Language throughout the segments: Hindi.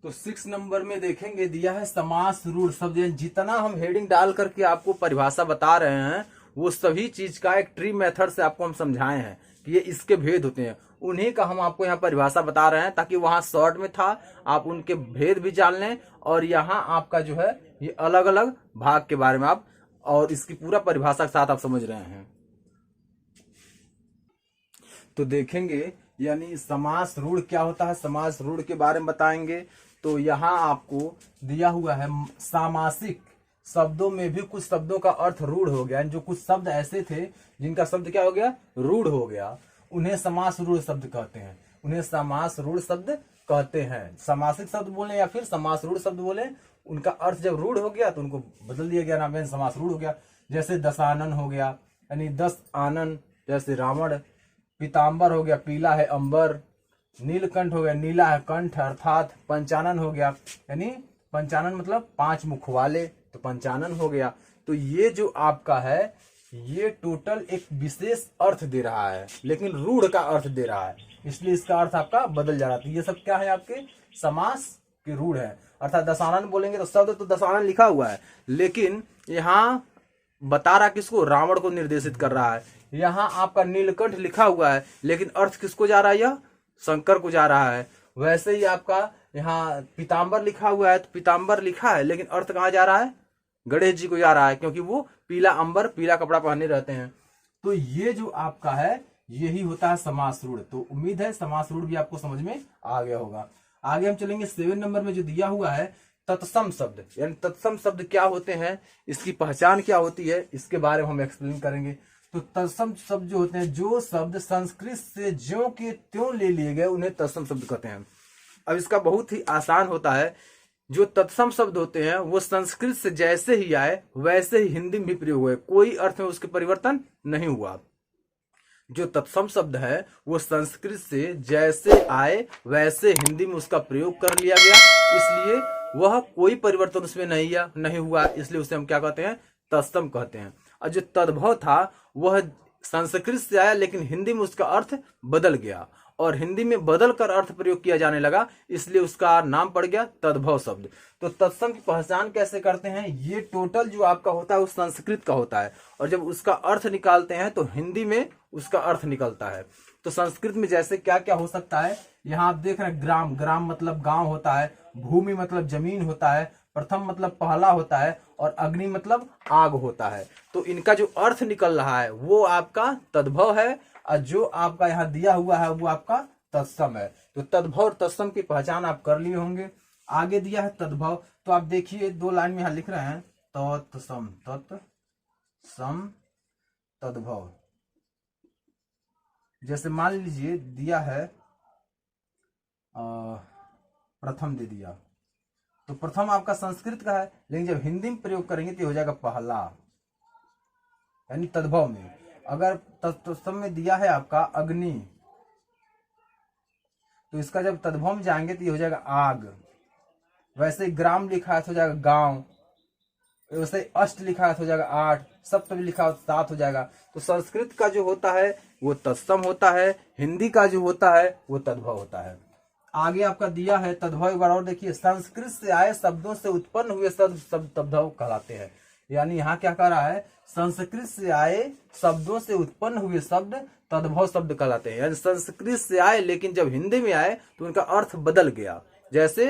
तो 6 नंबर में देखेंगे दिया है समास रूढ़ शब्द। जितना हम हेडिंग डाल करके आपको परिभाषा बता रहे हैं वो सभी चीज का एक ट्री मेथड से आपको हम समझाए हैं कि ये इसके भेद होते हैं। उन्हीं का हम आपको यहाँ परिभाषा बता रहे हैं ताकि वहां शॉर्ट में था आप उनके भेद भी जान लें और यहाँ आपका जो है ये अलग अलग भाग के बारे में आप और इसकी पूरा परिभाषा के साथ आप समझ रहे हैं। तो देखेंगे यानी समास रूढ़ क्या होता है, समास रूढ़ के बारे में बताएंगे। तो यहाँ आपको दिया हुआ है सामासिक शब्दों में भी कुछ शब्दों का अर्थ रूढ़ हो गया। जो कुछ शब्द ऐसे थे जिनका शब्द क्या हो गया, रूढ़ हो गया, उन्हें समास रूढ़ शब्द कहते हैं। उन्हें समास रूढ़ शब्द कहते हैं। सामासिक शब्द बोले या फिर समास रूढ़ शब्द बोले, उनका अर्थ जब रूढ़ हो गया तो उनको बदल दिया गया, नाम समास रूढ़ हो गया। जैसे दशानन हो गया यानी 10 आनन, जैसे रावण। पीताम्बर हो गया, पीला है अंबर। नीलकंठ हो गया, नीला है कंठ। अर्थात पंचानन हो गया यानी पंचानन मतलब 5 मुख वाले, तो पंचानन हो गया। तो ये जो आपका है ये टोटल एक विशेष अर्थ दे रहा है लेकिन रूढ़ का अर्थ दे रहा है, इसलिए इसका अर्थ आपका बदल जा रहा है। तो ये सब क्या है, आपके समास के रूढ़ है। अर्थात दशानन बोलेंगे तो शब्द तो दशानन लिखा हुआ है लेकिन यहाँ बता रहा किसको, रावण को निर्देशित कर रहा है। यहाँ आपका नीलकंठ लिखा हुआ है लेकिन अर्थ किसको जा रहा है, यह शंकर को जा रहा है। वैसे ही आपका यहाँ पीताम्बर लिखा हुआ है तो पीताम्बर लिखा है लेकिन अर्थ कहाँ जा रहा है, गणेश जी को जा रहा है, क्योंकि वो पीला अंबर पीला कपड़ा पहने रहते हैं। तो ये जो आपका है यही होता है समास रूढ़। तो उम्मीद है समास रूढ़ भी आपको समझ में आ गया होगा। आगे हम चलेंगे 7 नंबर में जो दिया हुआ है तत्सम शब्द। यानी तत्सम शब्द क्या होते हैं, इसकी पहचान क्या होती है, इसके बारे में हम एक्सप्लेन करेंगे। तो तत्सम शब्द जो होते हैं, जो शब्द संस्कृत से ज्यों के त्यों ले लिए गए उन्हें तत्सम शब्द कहते हैं। अब इसका बहुत ही आसान होता है। जो तत्सम शब्द होते हैं वो संस्कृत से जैसे ही आए वैसे ही हिंदी में भी प्रयोग हुए, कोई अर्थ में उसके परिवर्तन नहीं हुआ। जो तत्सम शब्द है वो संस्कृत से जैसे आए वैसे हिंदी में उसका प्रयोग कर लिया गया, इसलिए वह कोई परिवर्तन उसमें नहीं हुआ, इसलिए उसे हम क्या कहते हैं, तत्सम कहते हैं। और जो तद्भव था वह संस्कृत से आया लेकिन हिंदी में उसका अर्थ बदल गया और हिंदी में बदल कर अर्थ प्रयोग किया जाने लगा, इसलिए उसका नाम पड़ गया तद्भव शब्द। तो तत्सम की पहचान कैसे करते हैं, ये टोटल जो आपका होता है वो संस्कृत का होता है और जब उसका अर्थ निकालते हैं तो हिंदी में उसका अर्थ निकलता है। तो संस्कृत में जैसे क्या क्या हो सकता है, यहाँ आप देख रहे हैं ग्राम, ग्राम मतलब गांव होता है, भूमि मतलब जमीन होता है, प्रथम मतलब पहला होता है और अग्नि मतलब आग होता है। तो इनका जो अर्थ निकल रहा है वो आपका तद्भव है और जो आपका यहाँ दिया हुआ है वो आपका तत्सम है। तो तद्भव और तत्सम की पहचान आप कर लिए होंगे। आगे दिया है तद्भव, तो आप देखिए 2 लाइन में यहाँ लिख रहे हैं तत्सम, तत्सम तद्भव। जैसे मान लीजिए दिया है प्रथम दे दिया, तो प्रथम आपका संस्कृत का है लेकिन जब हिंदी में प्रयोग करेंगे तो हो जाएगा पहला, यानी तद्भव में। अगर तत्सम में दिया है आपका अग्नि, तो इसका जब तद्भव में जाएंगे तो ये हो जाएगा आग। वैसे ग्राम लिखा है तो हो जाएगा गांव, वैसे अष्ट लिखा है तो हो जाएगा 8, सप्त भी लिखा है तो 7 हो जाएगा। तो संस्कृत का जो होता है वो तत्सम होता है, हिंदी का जो होता है वो तद्भव होता है। आगे आपका दिया है तद्भव, एक बार और देखिए, संस्कृत से आए शब्दों से उत्पन्न हुए शब्द तद्भव कहलाते हैं। यानी यहाँ क्या कह रहा है, संस्कृत से आए शब्दों से उत्पन्न हुए शब्द तद्भव शब्द कहलाते हैं। यानी संस्कृत से आए लेकिन जब हिंदी में आए तो उनका अर्थ बदल गया। जैसे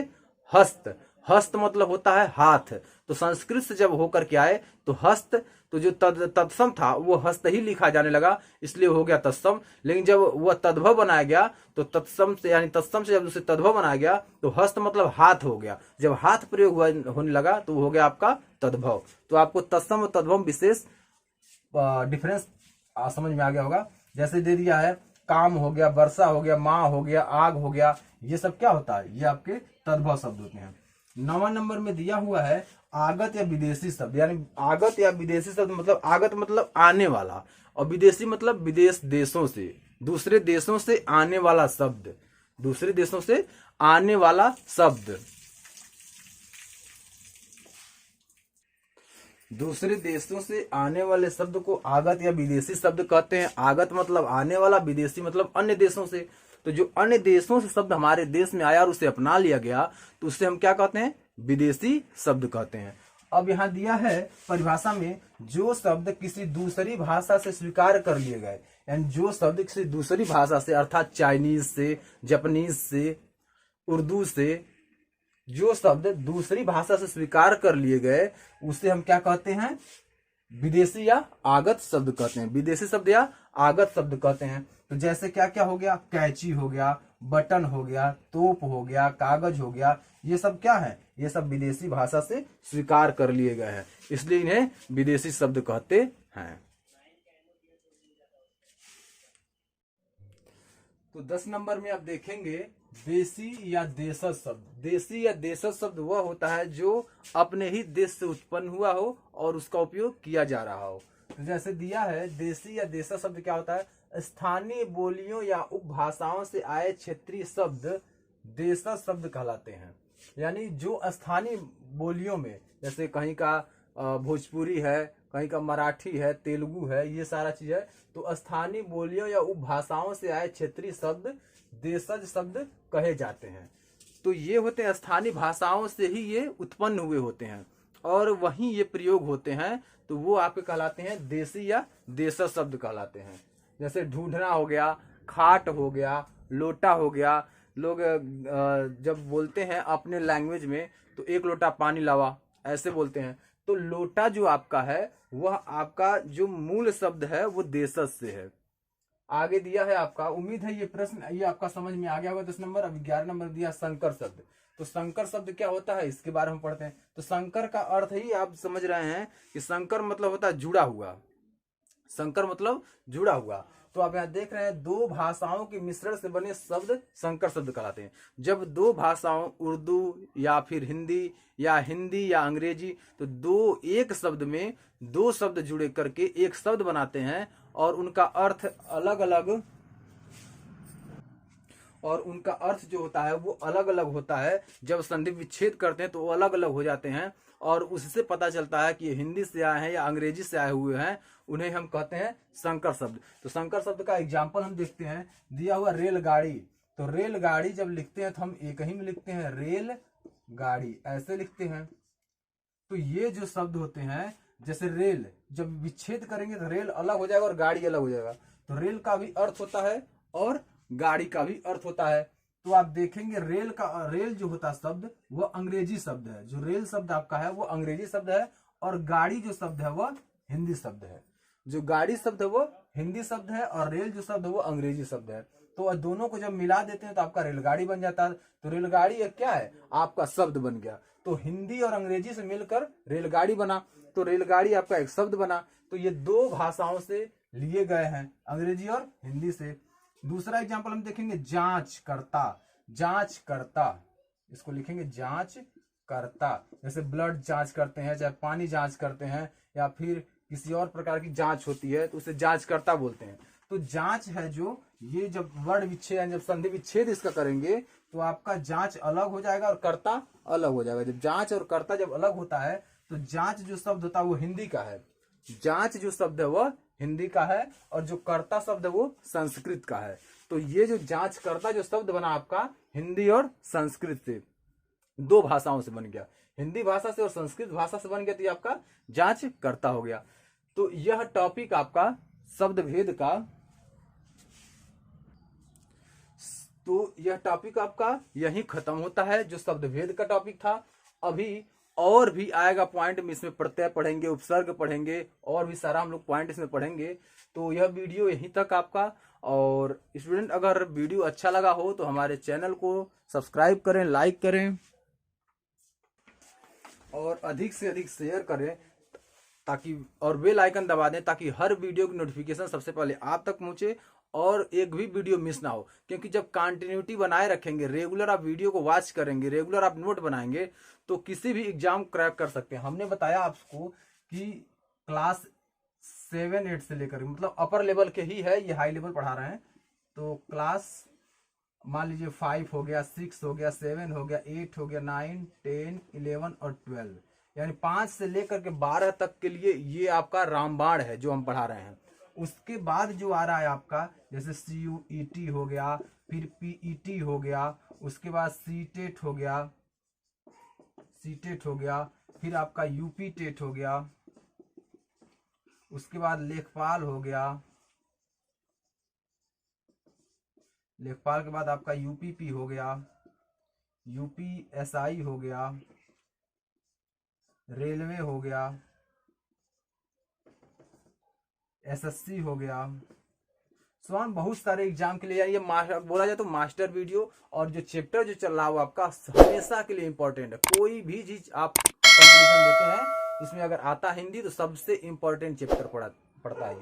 हस्त, हस्त मतलब होता है हाथ, तो संस्कृत से जब होकर के आए तो हस्त, तो जो तत्सम था वो हस्त ही लिखा जाने लगा, इसलिए हो गया तत्सम। लेकिन जब वह तद्भव बनाया गया तो तत्सम से यानी तत्सम से जब उसे तद्भव बनाया गया तो हस्त मतलब हाथ हो गया। जब हाथ प्रयोग होने लगा तो हो गया आपका तद्भव। तो आपको तत्सम और तद्भव विशेष डिफरेंस समझ में आ गया होगा। जैसे दे दिया है काम हो गया, वर्षा हो गया, माँ हो गया, आग हो गया, ये सब क्या होता है, ये आपके तद्भव शब्द होते हैं। 9 नंबर में दिया हुआ है आगत या विदेशी शब्द। यानी आगत या विदेशी शब्द मतलब आगत मतलब आने वाला और विदेशी मतलब विदेश देशों से, दूसरे देशों से आने वाला शब्द, दूसरे देशों से आने वाला शब्द, दूसरे देशों से आने वाले शब्द को आगत या विदेशी शब्द कहते हैं। आगत मतलब आने वाला, विदेशी मतलब अन्य देशों से। तो जो अन्य देशों से शब्द हमारे देश में आया और उसे अपना लिया गया तो उससे हम क्या कहते हैं, विदेशी शब्द कहते हैं। अब यहाँ दिया है परिभाषा में, जो शब्द किसी दूसरी भाषा से स्वीकार कर लिए गए, यानी जो शब्द किसी दूसरी भाषा से अर्थात चाइनीज से, जापानीज से, उर्दू से, जो शब्द दूसरी भाषा से स्वीकार कर लिए गए उसे हम क्या कहते हैं, विदेशी या आगत शब्द कहते हैं। विदेशी शब्द या आगत शब्द कहते हैं। तो जैसे क्या क्या हो गया, कैंची हो गया, बटन हो गया, तोप हो गया, कागज हो गया, ये सब क्या है, ये सब विदेशी भाषा से स्वीकार कर लिए गए हैं, इसलिए इन्हें विदेशी शब्द कहते हैं। तो 10 नंबर में आप देखेंगे देशी या देशज शब्द। देशी या देशज शब्द वह होता है जो अपने ही देश से उत्पन्न हुआ हो और उसका उपयोग किया जा रहा हो। तो जैसे दिया है, देशी या देशज शब्द क्या होता है, स्थानीय बोलियों या उपभाषाओं से आए क्षेत्रीय शब्द देशज शब्द कहलाते हैं। यानी जो स्थानीय बोलियों में, जैसे कहीं का भोजपुरी है, कहीं का मराठी है, तेलुगु है, ये सारा चीज है, तो स्थानीय बोलियों या उपभाषाओं से आए क्षेत्रीय शब्द देशज शब्द कहे जाते हैं। तो ये होते हैं स्थानीय भाषाओं से ही ये उत्पन्न हुए होते हैं और वहीं ये प्रयोग होते हैं, तो वो आपके कहलाते हैं देशी या देशज शब्द कहलाते हैं। जैसे ढूंढना हो गया, खाट हो गया, लोटा हो गया। लोग जब बोलते हैं अपने लैंग्वेज में तो एक लोटा पानी लावा, ऐसे बोलते हैं। तो लोटा जो आपका है वह आपका जो मूल शब्द है वो देशज से है। आगे दिया है आपका, उम्मीद है ये प्रश्न ये आपका समझ में आ गया होगा 10 नंबर। अब 11 नंबर दिया संकर शब्द। तो संकर शब्द क्या होता है, इसके बारे में पढ़ते हैं। तो संकर का अर्थ ही आप समझ रहे हैं कि संकर मतलब होता है जुड़ा हुआ। संकर मतलब जुड़ा हुआ। तो आप यहाँ देख रहे हैं, दो भाषाओं के मिश्रण से बने शब्द संकर शब्द कहलाते हैं। जब दो भाषाओं, उर्दू या फिर हिंदी या अंग्रेजी, तो दो एक शब्द में दो शब्द जुड़े करके एक शब्द बनाते हैं और उनका अर्थ अलग अलग, और उनका अर्थ जो होता है वो अलग अलग होता है। जब संधि विच्छेद करते हैं तो वो अलग अलग हो जाते हैं और उससे पता चलता है कि ये हिंदी से आए हैं या अंग्रेजी से आए हुए हैं, उन्हें हम कहते हैं संकर शब्द। तो संकर शब्द का एग्जाम्पल हम देखते हैं, दिया हुआ रेलगाड़ी। तो रेलगाड़ी जब लिखते हैं तो हम एक ही में लिखते हैं रेल गाड़ी, ऐसे लिखते हैं। तो ये जो शब्द होते हैं, जैसे रेल जब विच्छेद करेंगे तो रेल अलग हो जाएगा और गाड़ी अलग हो जाएगा। तो रेल का भी अर्थ होता है और गाड़ी का भी अर्थ होता है। तो आप देखेंगे रेल जो होता है शब्द वह अंग्रेजी शब्द है। जो रेल शब्द आपका है वो अंग्रेजी शब्द है और गाड़ी जो शब्द है वह हिंदी शब्द है। जो गाड़ी शब्द है वो हिंदी शब्द है और रेल जो शब्द है वो अंग्रेजी शब्द है। तो दोनों को जब मिला देते हैं तो आपका रेलगाड़ी बन जाता है। तो रेलगाड़ी एक क्या है, आपका शब्द बन गया। तो हिंदी और अंग्रेजी से मिलकर रेलगाड़ी बना, तो रेलगाड़ी आपका एक शब्द बना। तो ये दो भाषाओं से लिए गए हैं, अंग्रेजी और हिंदी से। दूसरा एग्जाम्पल हम देखेंगे, जांच करता। जांच करता, इसको लिखेंगे जांच करता। जैसे ब्लड जांच करते हैं, चाहे पानी जांच करते हैं, या फिर किसी और प्रकार की जांच होती है तो उसे जांच करता बोलते हैं। तो जांच है जो, ये जब वर्ण विच्छेद, जब संधि विच्छेद इसका करेंगे तो आपका जांच अलग हो जाएगा और कर्ता अलग हो जाएगा। जब जांच और कर्ता जब अलग होता है तो जांच जो शब्द होता है वो हिंदी का है। जांच जो शब्द है वह हिंदी का है और जो कर्ता शब्द है वो संस्कृत का है। तो ये जो जांच करता जो शब्द बना आपका हिंदी और संस्कृत से, दो भाषाओं से बन गया, हिंदी भाषा से और संस्कृत भाषा से बन गया, तो ये आपका जांच करता हो गया। तो यह टॉपिक आपका शब्द भेद का, तो यह टॉपिक आपका यही खत्म होता है जो शब्द भेद का टॉपिक था। अभी और भी आएगा पॉइंट में, इसमें प्रत्यय पढ़ेंगे, उपसर्ग पढ़ेंगे और भी सारा हम लोग पॉइंट इसमें पढ़ेंगे। तो यह वीडियो यहीं तक आपका। और स्टूडेंट अगर वीडियो अच्छा लगा हो तो हमारे चैनल को सब्सक्राइब करें, लाइक करें और अधिक से अधिक शेयर करें, ताकि और बेल आइकन दबा दें ताकि हर वीडियो की नोटिफिकेशन सबसे पहले आप तक पहुंचे और एक भी वीडियो मिस ना हो। क्योंकि जब कंटिन्यूटी बनाए रखेंगे, रेगुलर आप वीडियो को वॉच करेंगे, रेगुलर आप नोट बनाएंगे, तो किसी भी एग्जाम क्रैक कर सकते हैं। हमने बताया आपको कि क्लास 7-8 से लेकर, मतलब अपर लेवल के ही है, ये हाई लेवल पढ़ा रहे हैं। तो क्लास मान लीजिए 5 हो गया, 6 हो गया, 7 हो गया, 8 हो गया, 9, 10, 11 और 12, यानी 5 से लेकर के 12 तक के लिए ये आपका रामबाण है जो हम पढ़ा रहे हैं। उसके बाद जो आ रहा है आपका, जैसे CUET हो गया, फिर पीईटी हो गया, उसके बाद सीटेट हो गया, सीटेट हो गया, फिर आपका यूपी टेट हो गया, उसके बाद लेखपाल हो गया, लेखपाल के बाद आपका यूपीपी हो गया, यूपीएसआई हो गया, रेलवे हो गया, एसएससी हो गया। स्वान बहुत सारे एग्जाम के लिए ये बोला जाए तो मास्टर वीडियो और जो चैप्टर जो चल रहा है वो आपका हमेशा के लिए इंपॉर्टेंट है। कोई भी चीज आप कंपटीशन देते हैं इसमें अगर आता हिंदी तो सबसे इंपॉर्टेंट चैप्टर पढ़ता है।